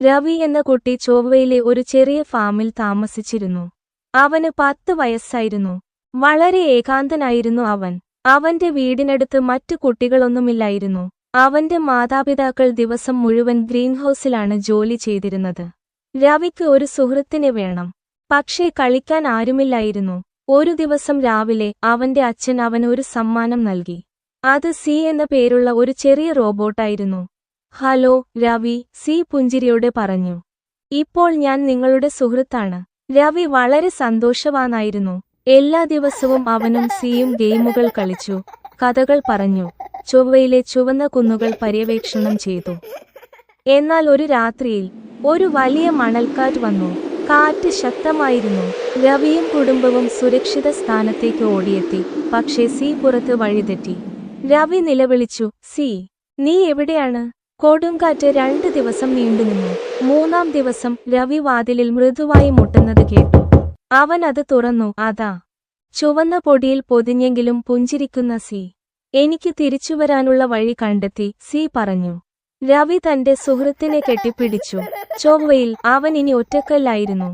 രവി എന്ന കുട്ടി ചൊവ്വയിലെ ഒരു ചെറിയ ഫാമിൽ താമസിച്ചിരുന്നു. അവന് 10 വയസ്സായിരുന്നു. വളരെ ഏകാന്തനായിരുന്നു അവൻ. അവന്റെ വീടിനടുത്ത് മറ്റു കുട്ടികളൊന്നുമില്ലായിരുന്നു. അവന്റെ മാതാപിതാക്കൾ ദിവസം മുഴുവൻ ഗ്രീൻഹൌസിലാണ് ജോലി ചെയ്തിരുന്നത്. രവിക്ക് ഒരു സുഹൃത്തിനെ വേണം. പക്ഷേ കളിക്കാൻ ആരുമില്ലായിരുന്നു. ഒരു ദിവസം രാവിലെ അവന്റെ അച്ഛൻ അവന് ഒരു സമ്മാനം നൽകി. അത് സി എന്ന പേരുള്ള ഒരു ചെറിയ റോബോട്ടായിരുന്നു. ഹലോ രവി, സി പുഞ്ചിരിയോടെ പറഞ്ഞു. ഇപ്പോൾ ഞാൻ നിങ്ങളുടെ സുഹൃത്താണ്. രവി വളരെ സന്തോഷവാനായിരുന്നു. എല്ലാ ദിവസവും അവനും സിയും ഗെയിമുകൾ കളിച്ചു, കഥകൾ പറഞ്ഞു, ചൊവ്വയിലെ ചുവന്ന കുന്നുകൾ പര്യവേക്ഷണം ചെയ്തു. എന്നാൽ ഒരു രാത്രിയിൽ ഒരു വലിയ മണൽക്കാറ്റ് വന്നു. കാറ്റ് ശക്തമായിരുന്നു. രവിയും കുടുംബവും സുരക്ഷിത സ്ഥാനത്തേക്ക് ഓടിയെത്തി. പക്ഷേ സി പുറത്ത് വഴിതെറ്റി. രവി നിലവിളിച്ചു, സി, നീ എവിടെയാണ്? കൊടുങ്കാറ്റ് 2 ദിവസം നീണ്ടുനിന്നു. 3-ാം ദിവസം രവി വാതിലിൽ മൃദുവായി മുട്ടുന്നത് കേട്ടു. അവൻ അത് തുറന്നു. അതാ, ചുവന്ന പൊടിയിൽ പൊതിഞ്ഞെങ്കിലും പുഞ്ചിരിക്കുന്ന സി. എനിക്ക് തിരിച്ചുവരാനുള്ള വഴി കണ്ടെത്തി, സി പറഞ്ഞു. രവി തന്റെ സുഹൃത്തിനെ കെട്ടിപ്പിടിച്ചു. ചൊവ്വയിൽ അവൻ ഇനി ഒറ്റക്കല്ലായിരുന്നു.